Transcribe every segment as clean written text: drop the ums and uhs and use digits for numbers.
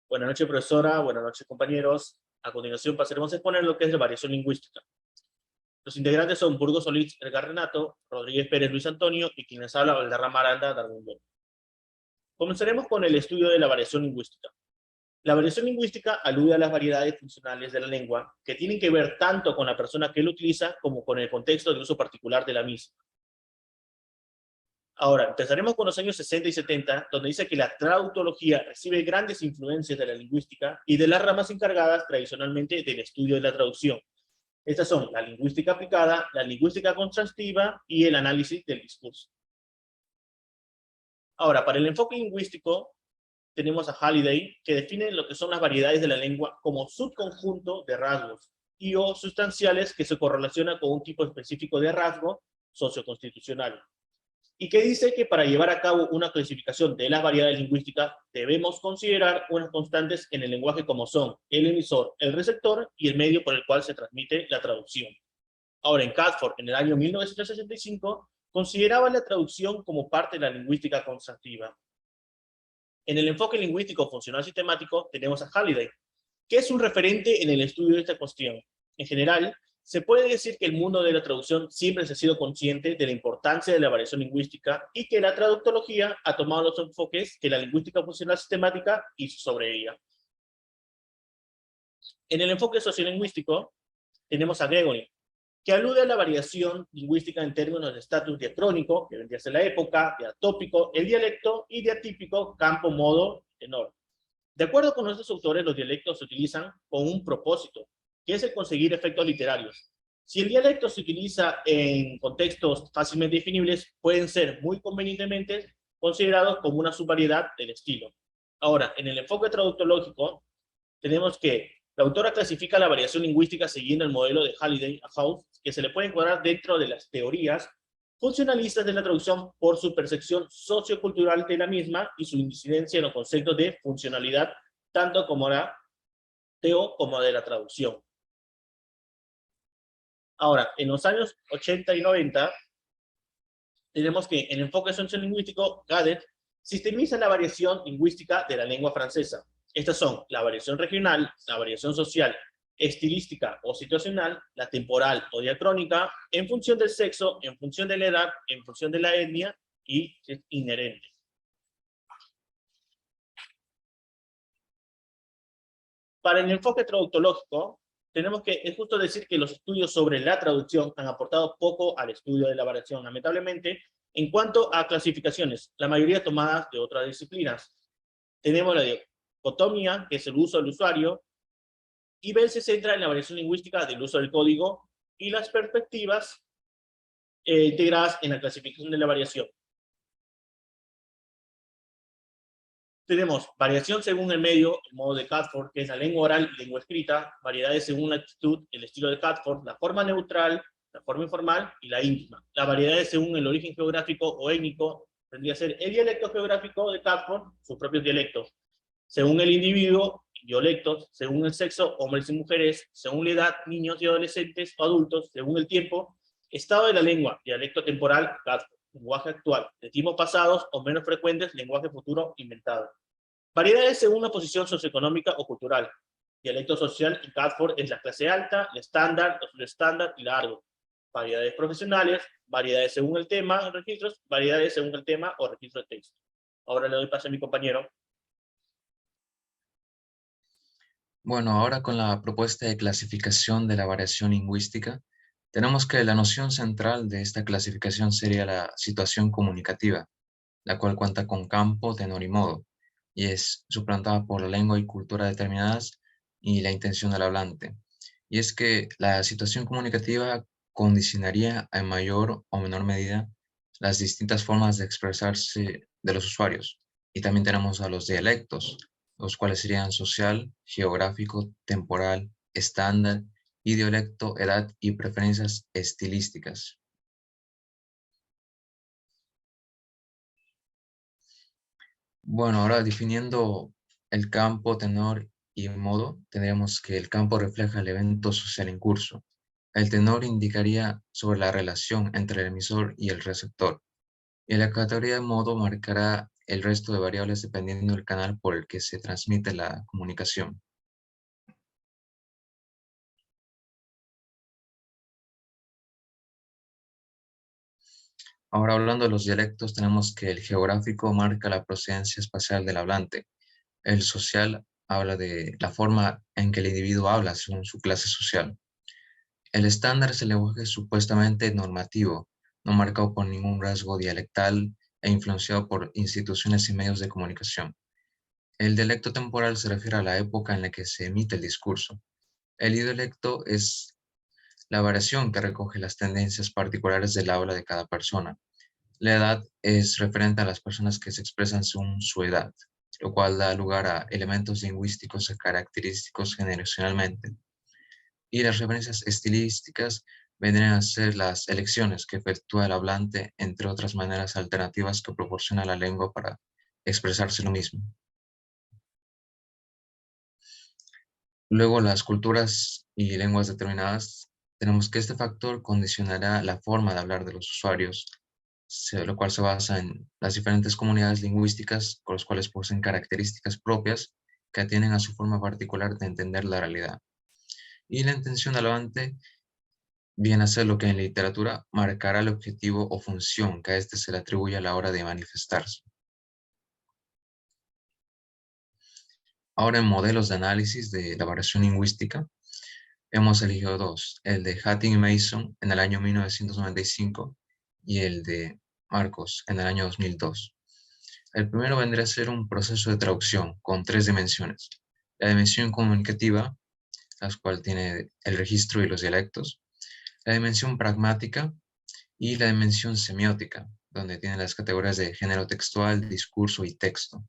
Buenas noches, profesora. Buenas noches, compañeros. A continuación pasaremos a exponer lo que es la variación lingüística. Los integrantes son Burgos Solís, Edgar Renato, Rodríguez Pérez Luis Antonio y quien les habla, Valderrama Aranda Darwin. Comenzaremos con el estudio de la variación lingüística. La variación lingüística alude a las variedades funcionales de la lengua que tienen que ver tanto con la persona que lo utiliza como con el contexto de uso particular de la misma. Ahora, empezaremos con los años 60 y 70, donde dice que la traductología recibe grandes influencias de la lingüística y de las ramas encargadas tradicionalmente del estudio de la traducción. Estas son la lingüística aplicada, la lingüística contrastiva y el análisis del discurso. Ahora, para el enfoque lingüístico, tenemos a Halliday, que define lo que son las variedades de la lengua como subconjunto de rasgos y o sustanciales que se correlacionan con un tipo específico de rasgo socioconstitucional. Y que dice que para llevar a cabo una clasificación de las variedades lingüísticas debemos considerar unas constantes en el lenguaje como son el emisor, el receptor y el medio por el cual se transmite la traducción. Ahora, en Catford, en el año 1965, consideraba la traducción como parte de la lingüística constructiva. En el enfoque lingüístico funcional sistemático tenemos a Halliday, que es un referente en el estudio de esta cuestión. En general, se puede decir que el mundo de la traducción siempre se ha sido consciente de la importancia de la variación lingüística y que la traductología ha tomado los enfoques que la lingüística funcional sistemática hizo sobre ella. En el enfoque sociolingüístico tenemos a Gregory, que alude a la variación lingüística en términos de estatus diacrónico, que vendría a ser la época, de atópico, el dialecto, y de atípico, campo, modo, tenor. De acuerdo con nuestros autores, los dialectos se utilizan con un propósito, que es el conseguir efectos literarios. Si el dialecto se utiliza en contextos fácilmente definibles, pueden ser muy convenientemente considerados como una subvariedad del estilo. Ahora, en el enfoque traductológico, tenemos que la autora clasifica la variación lingüística siguiendo el modelo de Halliday a House, que se le puede encuadrar dentro de las teorías funcionalistas de la traducción por su percepción sociocultural de la misma y su incidencia en los conceptos de funcionalidad, tanto como la teo como de la traducción. Ahora, en los años 80 y 90, tenemos que en enfoque sociolingüístico, Gadet sistemiza la variación lingüística de la lengua francesa. Estas son la variación regional, la variación social, estilística o situacional, la temporal o diacrónica, en función del sexo, en función de la edad, en función de la etnia y es inherente. Para el enfoque traductológico, tenemos que, es justo decir que los estudios sobre la traducción han aportado poco al estudio de la variación, lamentablemente, en cuanto a clasificaciones, la mayoría tomadas de otras disciplinas. Tenemos la dicotomía, que es el uso del usuario, y Bell se centra en la variación lingüística del uso del código y las perspectivas integradas en la clasificación de la variación. Tenemos variación según el medio, el modo de Catford, que es la lengua oral y lengua escrita, variedades según la actitud, el estilo de Catford, la forma neutral, la forma informal y la íntima. Las variedades según el origen geográfico o étnico, tendría que ser el dialecto geográfico de Catford, sus propios dialectos. Según el individuo, dialectos, según el sexo, hombres y mujeres, según la edad, niños y adolescentes o adultos, según el tiempo, estado de la lengua, dialecto temporal, Catford. Lenguaje actual, de tiempos pasados o menos frecuentes, lenguaje futuro inventado. Variedades según la posición socioeconómica o cultural. Dialecto social en Catford es la clase alta, el estándar, el estándar y largo. Variedades profesionales, variedades según el tema, registros, variedades según el tema o registro de texto. Ahora le doy paso a mi compañero. Bueno, ahora con la propuesta de clasificación de la variación lingüística, tenemos que la noción central de esta clasificación sería la situación comunicativa, la cual cuenta con campo, tenor y modo, y es suplantada por la lengua y cultura determinadas y la intención del hablante. Y es que la situación comunicativa condicionaría en mayor o menor medida las distintas formas de expresarse de los usuarios. Y también tenemos a los dialectos, los cuales serían social, geográfico, temporal, estándar y dialecto, edad y preferencias estilísticas. Bueno, ahora definiendo el campo, tenor y modo, tendríamos que el campo refleja el evento social en curso. El tenor indicaría sobre la relación entre el emisor y el receptor. Y la categoría de modo marcará el resto de variables dependiendo del canal por el que se transmite la comunicación. Ahora, hablando de los dialectos, tenemos que el geográfico marca la procedencia espacial del hablante. El social habla de la forma en que el individuo habla según su clase social. El estándar es el lenguaje supuestamente normativo, no marcado por ningún rasgo dialectal e influenciado por instituciones y medios de comunicación. El dialecto temporal se refiere a la época en la que se emite el discurso. El idialecto es la variación que recoge las tendencias particulares del habla de cada persona. La edad es referente a las personas que se expresan según su edad, lo cual da lugar a elementos lingüísticos característicos generacionalmente. Y las referencias estilísticas vendrían a ser las elecciones que efectúa el hablante, entre otras maneras alternativas que proporciona la lengua para expresarse lo mismo. Luego, las culturas y lenguas determinadas, tenemos que este factor condicionará la forma de hablar de los usuarios, lo cual se basa en las diferentes comunidades lingüísticas con las cuales poseen características propias que atienden a su forma particular de entender la realidad. Y la intención del hablante viene a ser lo que en literatura marcará el objetivo o función que a este se le atribuye a la hora de manifestarse. Ahora, en modelos de análisis de la variación lingüística, hemos elegido dos, el de Hattin y Mason en el año 1995 y el de Marcos en el año 2002. El primero vendría a ser un proceso de traducción con tres dimensiones. La dimensión comunicativa, la cual tiene el registro y los dialectos. La dimensión pragmática y la dimensión semiótica, donde tiene las categorías de género textual, discurso y texto.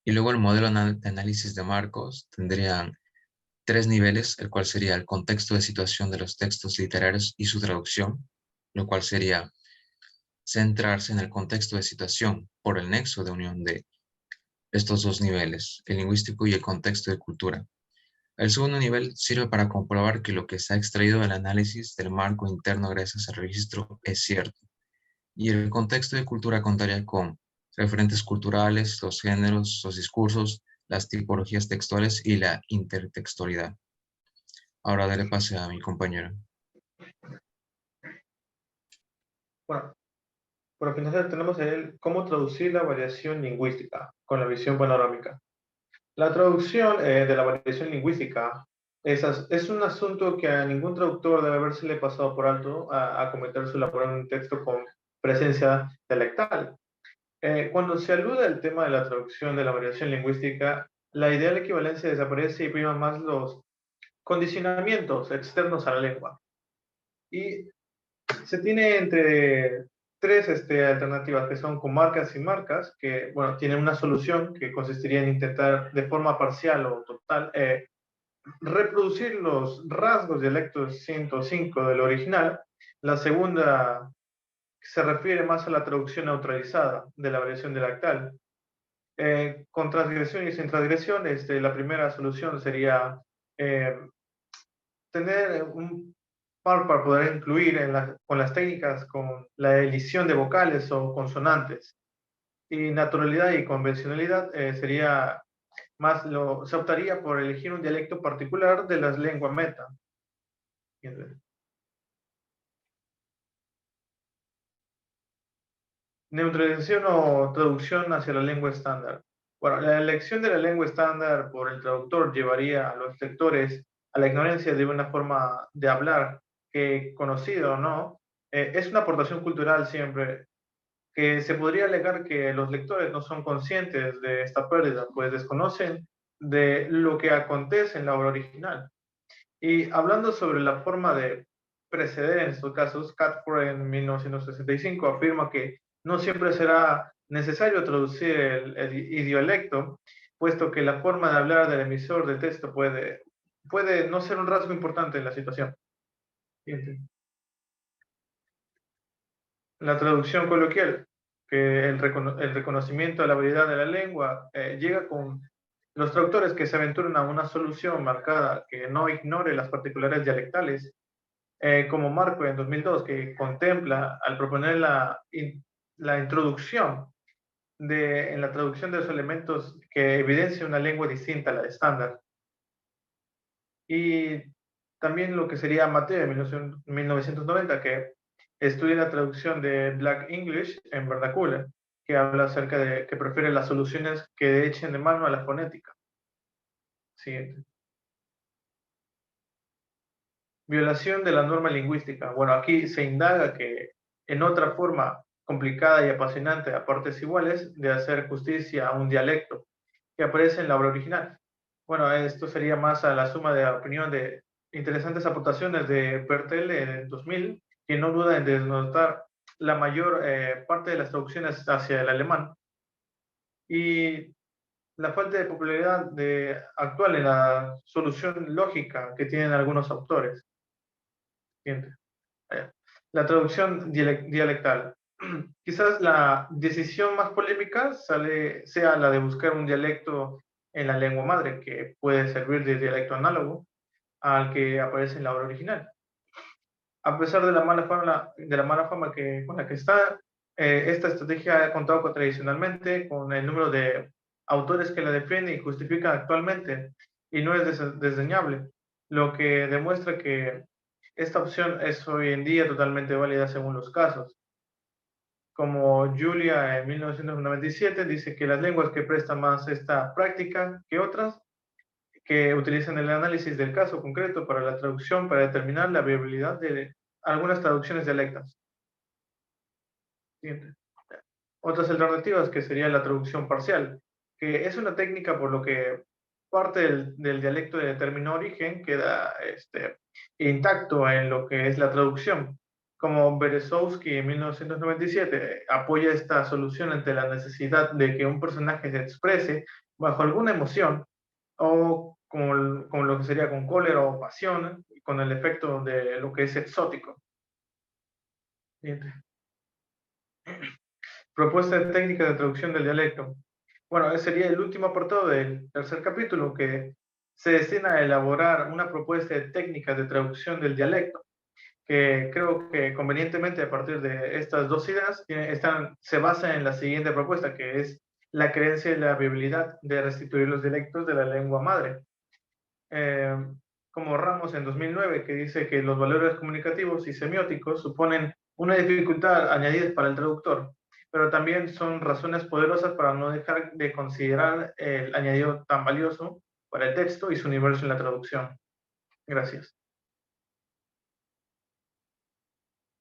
Y luego el modelo de análisis de Marcos tendría tres niveles, el cual sería el contexto de situación de los textos literarios y su traducción, lo cual sería centrarse en el contexto de situación por el nexo de unión de estos dos niveles, el lingüístico y el contexto de cultura. El segundo nivel sirve para comprobar que lo que se ha extraído del análisis del marco interno gracias al registro es cierto. Y el contexto de cultura contaría con referentes culturales, los géneros, los discursos, las tipologías textuales y la intertextualidad. Ahora daré pase a mi compañero. Bueno, por finalizar tenemos el cómo traducir la variación lingüística con la visión panorámica. La traducción de la variación lingüística es un asunto que a ningún traductor debe habérsele pasado por alto a cometer su labor en un texto con presencia dialectal. Cuando se alude al tema de la traducción de la variación lingüística, la idea de la equivalencia desaparece y prima más los condicionamientos externos a la lengua. Y se tiene entre tres alternativas que son comarcas y marcas, que bueno, tienen una solución que consistiría en intentar de forma parcial o total reproducir los rasgos dialectos 105 del original. La segunda se refiere más a la traducción neutralizada de la variación dialectal. Con transgresión y sin transgresión, la primera solución sería tener un par para poder incluir con las técnicas con la edición de vocales o consonantes. Y naturalidad y convencionalidad sería más se optaría por elegir un dialecto particular de las lenguas meta. Neutralización o traducción hacia la lengua estándar. Bueno, la elección de la lengua estándar por el traductor llevaría a los lectores a la ignorancia de una forma de hablar que, conocido o no, es una aportación cultural siempre, que se podría alegar que los lectores no son conscientes de esta pérdida, pues desconocen de lo que acontece en la obra original. Y hablando sobre la forma de preceder en estos casos, Catford en 1965 afirma que no siempre será necesario traducir el idiolecto, puesto que la forma de hablar del emisor de texto puede no ser un rasgo importante en la situación. La traducción coloquial, que el reconocimiento de la variedad de la lengua llega con los traductores que se aventuran a una solución marcada que no ignore las particularidades dialectales como marco en 2002, que contempla, al proponer la introducción en la traducción de los elementos que evidencia una lengua distinta a la estándar. Y también lo que sería Mateo de 1990, que estudia la traducción de Black English en vernacular, que habla acerca de que prefiere las soluciones que echen de mano a la fonética. Siguiente. Violación de la norma lingüística. Bueno, aquí se indaga que en otra forma complicada y apasionante a partes iguales de hacer justicia a un dialecto que aparece en la obra original. Bueno, esto sería más a la suma de la opinión de interesantes aportaciones de Bertel en 2000, que no duda en denotar la mayor parte de las traducciones hacia el alemán. Y la falta de popularidad actual en la solución lógica que tienen algunos autores. Siguiente. La traducción dialectal. Quizás la decisión más polémica sea la de buscar un dialecto en la lengua madre, que puede servir de dialecto análogo al que aparece en la obra original. A pesar de la mala fama con la que está, esta estrategia ha contado tradicionalmente con el número de autores que la defienden y justifican actualmente, y no es desdeñable, lo que demuestra que esta opción es hoy en día totalmente válida según los casos. Como Julia en 1997 dice que las lenguas que prestan más esta práctica que otras, que utilizan el análisis del caso concreto para la traducción para determinar la viabilidad de algunas traducciones dialectas. Siguiente. Otras alternativas que sería la traducción parcial, que es una técnica por lo que parte del dialecto de término origen queda intacto en lo que es la traducción. Como Berezowski en 1997 apoya esta solución ante la necesidad de que un personaje se exprese bajo alguna emoción o como lo que sería con cólera o pasión, con el efecto de lo que es exótico. Siguiente. Propuesta de técnica de traducción del dialecto. Bueno, ese sería el último apartado del tercer capítulo, que se destina a elaborar una propuesta de técnica de traducción del dialecto, que creo que convenientemente a partir de estas dos ideas se basa en la siguiente propuesta, que es la creencia y la viabilidad de restituir los dialectos de la lengua madre. Como Ramos en 2009, que dice que los valores comunicativos y semióticos suponen una dificultad añadida para el traductor, pero también son razones poderosas para no dejar de considerar el añadido tan valioso para el texto y su universo en la traducción. Gracias.